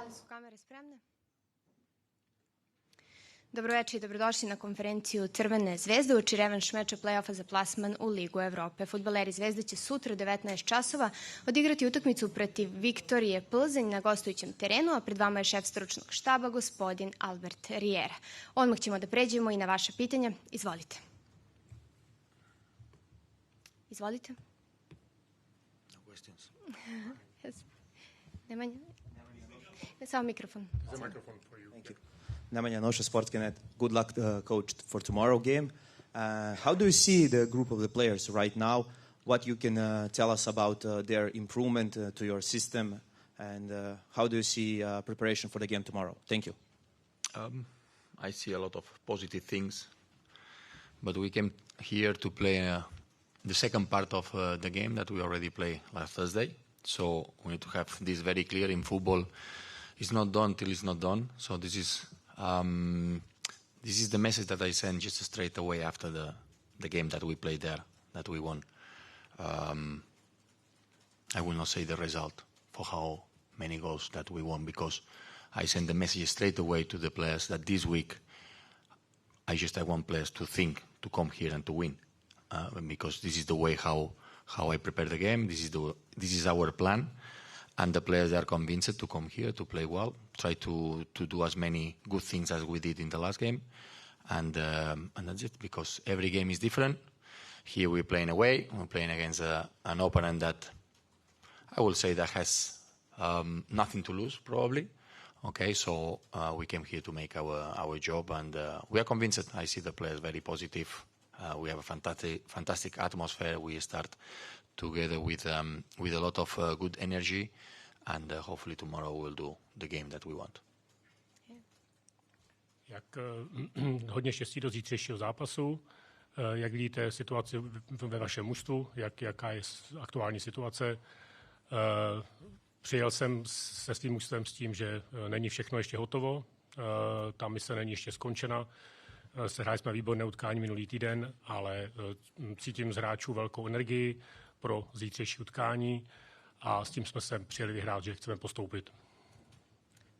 Da li su kamere spremne? Dobroveče i dobrodošli na konferenciju Crvene zvezde uoči revanš meča play-offa za plasman u Ligu Evrope. Fudbaleri Zvezde će sutra u 19 časova odigrati utakmicu protiv Viktorije Plzeњ na gostujućem terenu, a pred vama je šef stručnog štaba, gospodin Albert Riera. Odmah ćemo da pređemo i na vaše pitanja. Izvolite. Izvolite. No questions. Nemanja? Samo mikrofon. The microphone for you. Thank you. Nemanja Noša, Sportscanet. Good luck, coach, for tomorrow game. How do you see the group of the players right now? What you can tell us about their improvement to your system, and how do you see preparation for the game tomorrow? Thank you. I see a lot of positive things, but we came here to play the second part of the game that we already played last Thursday. So we need to have this very clear in football. It's not done till it's not done. So this is the message that I sent just straight away after the game that we played there, that we won. I will not say the result for how many goals that we won, because I sent the message straight away to the players that this week I want players to think, to come here and to win, because this is the way how I prepare the game. This is our plan. And the players are convinced to come here to play well, try to do as many good things as we did in the last game, and that's it. Because every game is different. Here we're playing away. We're playing against an opponent that I will say that has nothing to lose probably. Okay, so we came here to make our job, and we are convinced. I see the players very positive. We have a fantastic atmosphere. We start together with a lot of good energy, and hopefully tomorrow we'll do the game that we want. Hodně štěstí do zítřejšího zápasu. Jak vidíte situaci ve vašem mužstvu, jaká je aktuální situace? Přijel jsem se svým mužstvem s tím, že není všechno ještě hotovo, ta mise není ještě skončena. Sehráli jsme výborné utkání minulý týden, ale cítím z hráčů velkou energii pro zítřejší utkání a s tím jsme se přijeli vyhrát, že chceme postoupit.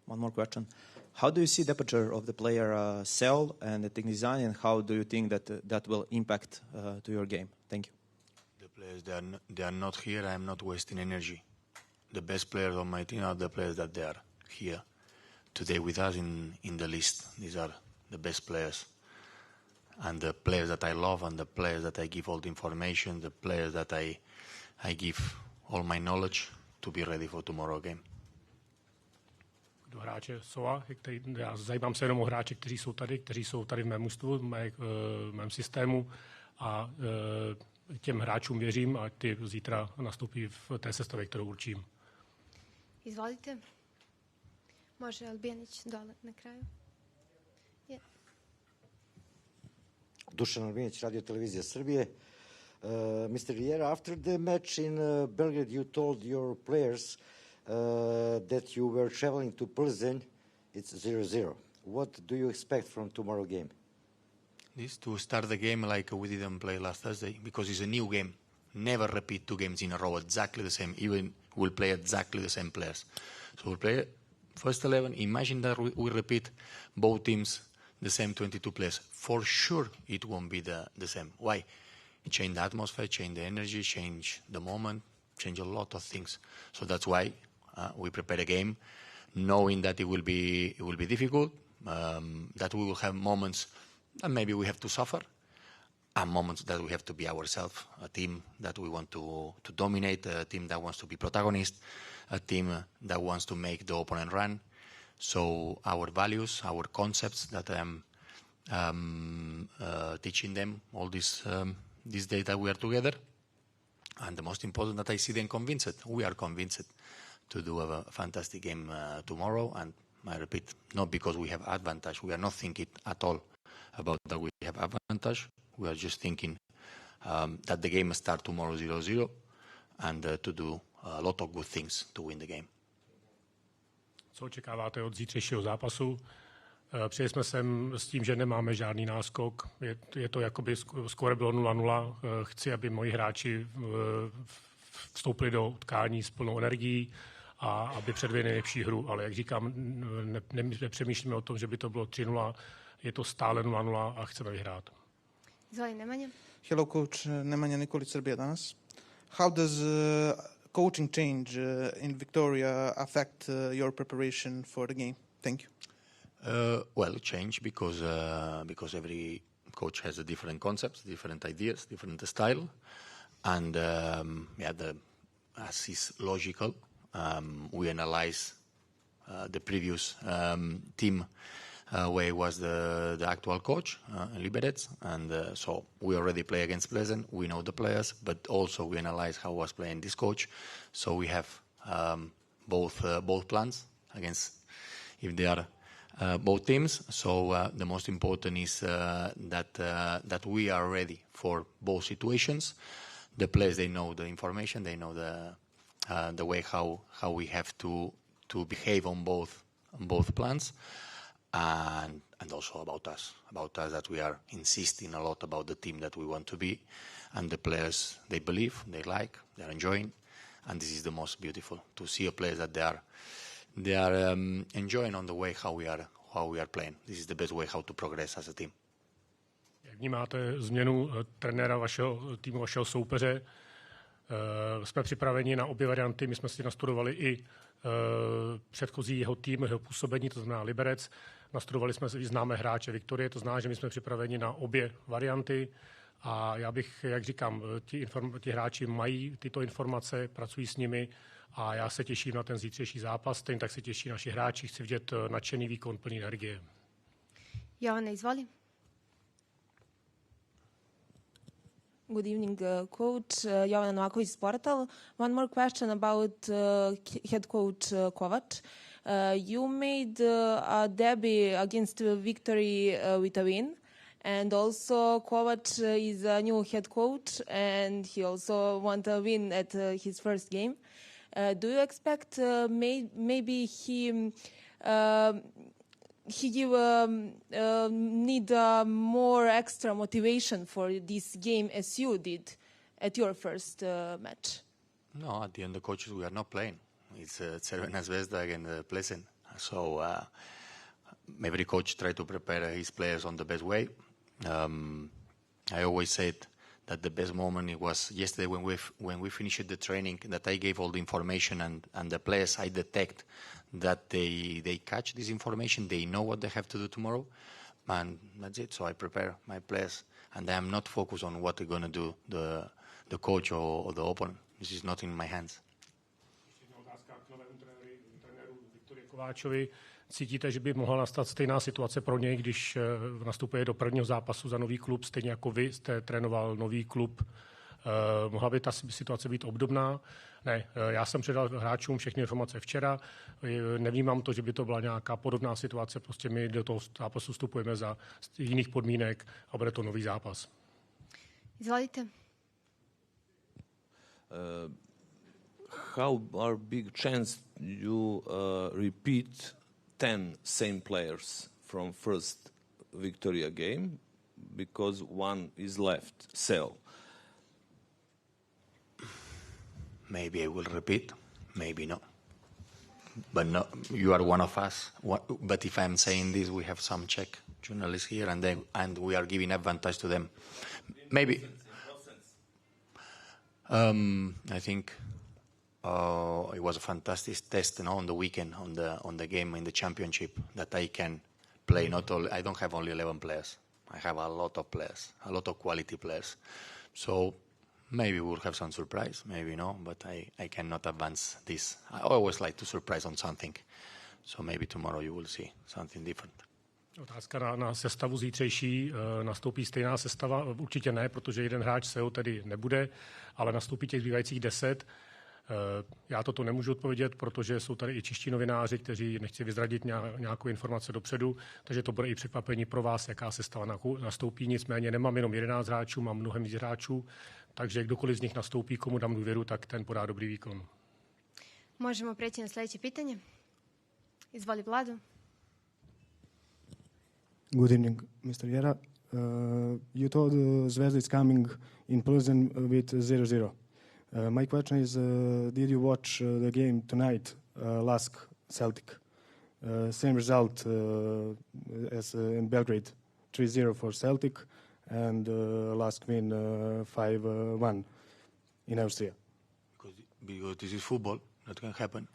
One more question. How do you see the departure of the player Sel and the technician, and how do you think that will impact to your game? Thank you. The players, they are not here. I am not wasting energy. The best players on my team are the players that they are here today with us in the list. These are the best players. And the players that I love, and the players that I give all the information, the players that I give all my knowledge to be ready for tomorrow game. Do hráče Soa, já zajímám se jenom o hráče, kteří jsou tady v mém mužstvu, v mém systému, a těm hráčům věřím a ty zítra nastoupí v té sestavě, kterou určím. Izvolite. Može Albijanić dole na kraju. Dušan Albijanić, Radio Televizija Srbije. Mr. Riera, after the match in Belgrade, you told your players that you were traveling to Plzeň. It's 0-0. What do you expect from tomorrow game? This to start the game like we didn't play last Thursday, because it's a new game. Never repeat 2 games in a row exactly the same. Even we'll play exactly the same players. So we'll play first 11. Imagine that we repeat both teams the same 22 players. For sure it won't be the same. Why? Change the atmosphere, change the energy, change the moment, change a lot of things. So that's why we prepare a game, knowing that it will be difficult, that we will have moments that maybe we have to suffer, and moments that we have to be ourselves, a team that we want to dominate, a team that wants to be protagonist, a team that wants to make the opponent run. So our values, our concepts that I'm teaching them all this day that we are together, and the most important that I see them convinced. We are convinced to do a fantastic game tomorrow, and I repeat, not because we have advantage. We are not thinking at all about that we have advantage. We are just thinking that the game starts tomorrow 0-0, and to do a lot of good things to win the game. Co očekáváte od zítřejšího zápasu? Přijeli jsme sem s tím, že nemáme žádný náskok. Je to jakoby skóre bylo 0-0. Chci, aby moji hráči vstoupili do utkání s plnou energií a aby předvedli nejlepší hru. Ale jak říkám, nepřemýšlíme o tom, že by to bylo 3-0, je to stále 0-0 a chceme vyhrát. Izvoli, Nemanja. Hello, coach. Nemanja Nikolić, Serbia danas. How does coaching change in Victoria affect your preparation for the game? Thank you. Well, change because every coach has a different concepts, different ideas, different style, and as is logical, we analyze the previous team where was the actual coach, Liberec, and so we already play against Plzeň. We know the players, but also we analyze how was playing this coach. So we have both plans against if they are both teams. So the most important is that we are ready for both situations. The players, they know the information, they know the way how we have to behave on both plans. And also about us that we are insisting a lot about the team that we want to be, and the players, they believe, they like, they're enjoying, and this is the most beautiful, to see a player that they are enjoying on the way how we are playing. This is the best way how to progress as a team. Jak vnímáte změnu trenéra vašeho týmu, vašeho soupeře? Jsme připraveni na obě varianty, my jsme si nastudovali i předchozí jeho tým, jeho působení, to znamená Liberec. Nastudovali jsme si známé hráče Viktorie, to znamená, že my jsme připraveni na obě varianty. A já bych, jak říkám, ti hráči mají tyto informace, pracují s nimi a já se těším na ten zítřejší zápas, stejně tak se těší naši hráči, chci vidět nadšený výkon, plný energie. Jovana, izvoli. Good evening, coach. Jovana Novaković, Portal. One more question about head coach Kovač. You made a debut against Victory with a win, and also Kovač is a new head coach, and he also want a win at his first game. Do you expect maybe he need more extra motivation for this game as you did at your first match? No, at the end the coaches, we are not playing. It's Crvena Zvezda against Plzeň. So every coach try to prepare his players on the best way. I always said that the best moment it was yesterday when we finished the training, that I gave all the information and the players I detect that they catch this information, they know what they have to do tomorrow, and that's it. So I prepare my players, and I am not focused on what they're going to do, the coach or the opponent. This is not in my hands. Kováčovi. Cítíte, že by mohla nastat stejná situace pro něj, když nastupuje do prvního zápasu za nový klub, stejně jako vy jste trénoval nový klub? Mohla by ta situace být obdobná? Ne, já jsem předal hráčům všechny informace včera, nevnímám to, že by to byla nějaká podobná situace, prostě my do toho zápasu vstupujeme za jiných podmínek a bude to nový zápas. Izvolite. How are big chance you repeat 10 same players from first Victoria game because one is left, sell? Maybe I will repeat, maybe not. But no, you are one of us. But if I'm saying this, we have some Czech journalists here, and we are giving advantage to them. Maybe. I think it was a fantastic test, on the weekend, on the game in the championship, that I can play. Not only I don't have only 11 players. I have a lot of players, a lot of quality players. So maybe we'll have some surprise, maybe no, but I cannot advance this. I always like to surprise on something. So maybe tomorrow you will see something different. Otázka na sestavu zítřejší. Nastoupí stejná sestava? Určitě ne, protože jeden hráč SEO tedy nebude, ale nastoupí těch zbývajících 10. Já toto nemůžu odpovědět, protože jsou tady i čeští novináři, kteří nechci vyzradit nějakou informaci dopředu, takže to bude i překvapení pro vás, jaká sestava nastoupí. Nicméně nemám jenom 11 hráčů, mám mnohem víc hráčů, takže kdokoliv z nich nastoupí, komu dám důvěru, tak ten podá dobrý výkon. Možemo preći na sljedeće pitanje. Izvoli, Vlado. Good evening, Mr. Jera. You told Zvezda is coming in Plzeň with 0-0. My question is, did you watch the game tonight Lask Celtic. Same result as in Belgrade, 3-0 for Celtic, and Lask win 5-1 in Austria. Because this is football, that can happen.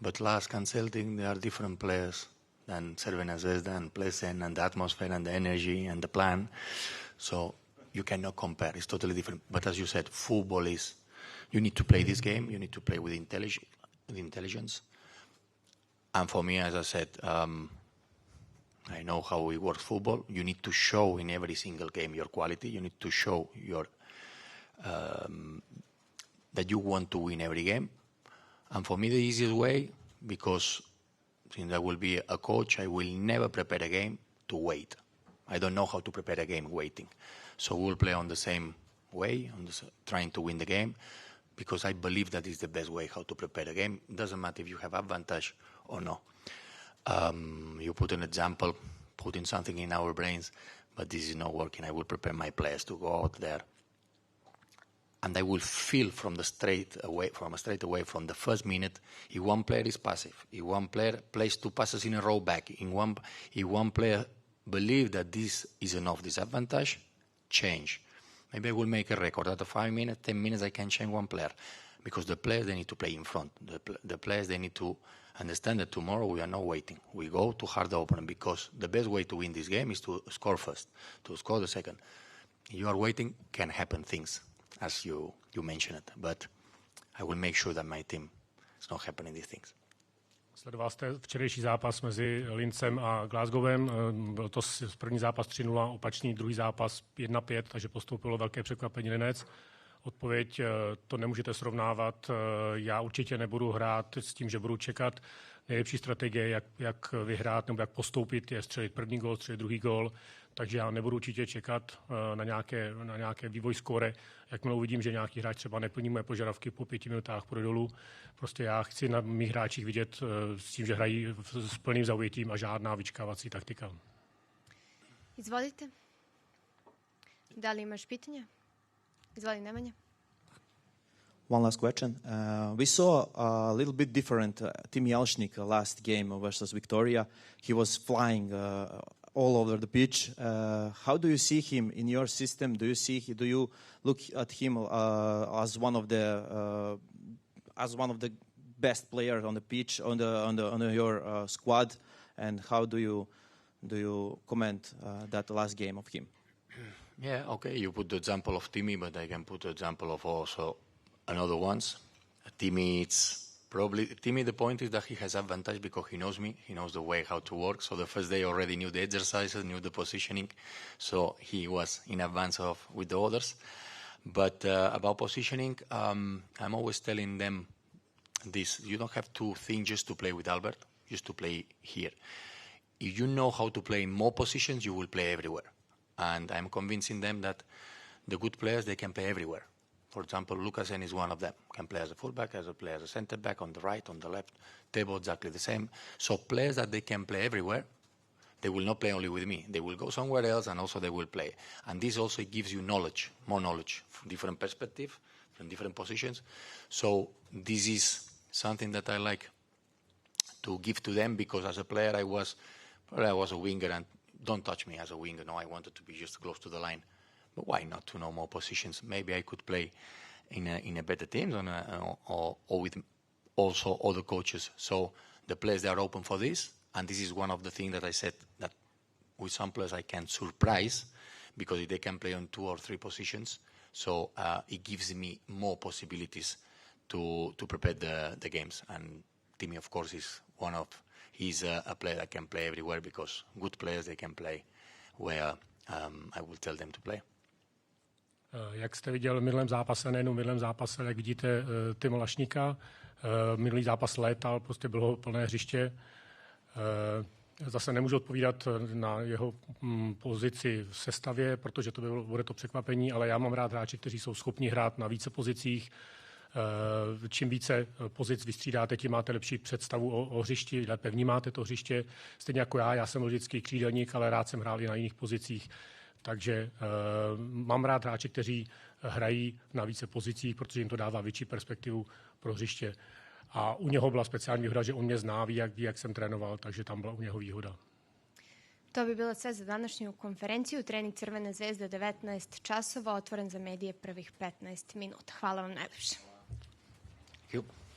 But Lask and Celtic, they are different players than Crvena, Zvezda and Plzeň, and the atmosphere and the energy and the plan. So you cannot compare. It's totally different. But as you said, football is, you need to play this game. You need to play with intelligence. And for me, as I said, I know how it works football. You need to show in every single game your quality. You need to show your that you want to win every game. And for me, the easiest way, because since I will be a coach, I will never prepare a game to wait. I don't know how to prepare a game waiting. So we'll play on the same way, trying to win the game, because I believe that is the best way how to prepare a game. It doesn't matter if you have advantage or no. You put an example, putting something in our brains, but this is not working. I will prepare my players to go out there, and I will feel from straight away from the first minute, if one player is passive, if one player plays 2 passes in a row back, if one player believes that this is enough disadvantage, change. Maybe I will make a record. After 5 minutes, 10 minutes, I can change one player. Because the players, they need to play in front. The players, they need to understand that tomorrow we are not waiting. We go to hard opponent, because the best way to win this game is to score first, to score the second. You are waiting, can happen things, as you mentioned it. But I will make sure that my team is not happening these things. Sledoval jste včerejší zápas mezi Linzem a Glasgowem. Byl to první zápas 3-0, opačný druhý zápas 1-5, takže postoupilo velké překvapení Linec. Odpověď, to nemůžete srovnávat. Já určitě nebudu hrát s tím, že budu čekat. Nejlepší strategie, jak vyhrát nebo jak postoupit, je střelit první gól, střelit druhý gól. Takže já nebudu určitě čekat na nějaké vývoj skóre. Jakmile uvidím, že nějaký hráč třeba neplní moje požadavky, po 5 minutách půjde dolů. Prostě já chci na mých hráčích vidět s tím, že hrají s plným zaujetím a žádná vyčkávací taktika. Izvolite. Da li imaš pitanja? Izvoli, Nemanja. One last question. We saw a little bit different Tim Jelšnik last game versus Victoria. He was flying all over the pitch. How do you see him in your system? Do you look at him as one of the best players on the pitch on your squad? And how do you comment that last game of him? Yeah, okay. You put the example of Timmy, but I can put the example of also another ones. Timmy, the point is that he has advantage because he knows me. He knows the way how to work. So the first day already knew the exercises, knew the positioning. So he was in advance with the others. But about positioning, I'm always telling them this. You don't have to think just to play with Albert, just to play here. If you know how to play in more positions, you will play everywhere. And I'm convincing them that the good players, they can play everywhere. For example, Lukasen is one of them. Can play as a fullback, as a player, as a centre back, on the right, on the left. Tebo exactly the same. So players that they can play everywhere, they will not play only with me. They will go somewhere else, and also they will play. And this also gives you knowledge, more knowledge, from different perspective, from different positions. So this is something that I like to give to them, because as a player I was a winger, and don't touch me as a winger. No, I wanted to be just close to the line. But why not to know more positions? Maybe I could play in a better team or with also other coaches. So the players, they are open for this. And this is one of the things that I said, that with some players I can surprise, because if they can play on 2 or 3 positions, so it gives me more possibilities to prepare the games. And Timmy, of course, is he's a player that can play everywhere, because good players, they can play where I will tell them to play. Jak jste viděl v minulém zápase, nejenom v minulém zápase, jak vidíte Tima Lašníka, minulý zápas létal, prostě bylo plné hřiště. Zase nemůžu odpovídat na jeho pozici v sestavě, protože bude to překvapení, ale já mám rád hráče, kteří jsou schopni hrát na více pozicích. Čím více pozic vystřídáte, tím máte lepší představu o hřišti, lépe vnímáte to hřiště. Stejně jako já jsem vždycky křídelník, ale rád jsem hrál i na jiných pozicích. Takže mám rád hráče, kteří hrají na více pozicích, protože jim to dává větší perspektivu pro hřiště. A u něho byla speciální výhoda, že on mě zná, ví, jak jsem trénoval, takže tam byla u něho výhoda. To bi bilo sve za današnju konferenciju. Trening Crvene zvezde 19 časova, otvoren za medije prvih 15 minuta. Hvala vam najlepše. Thank you.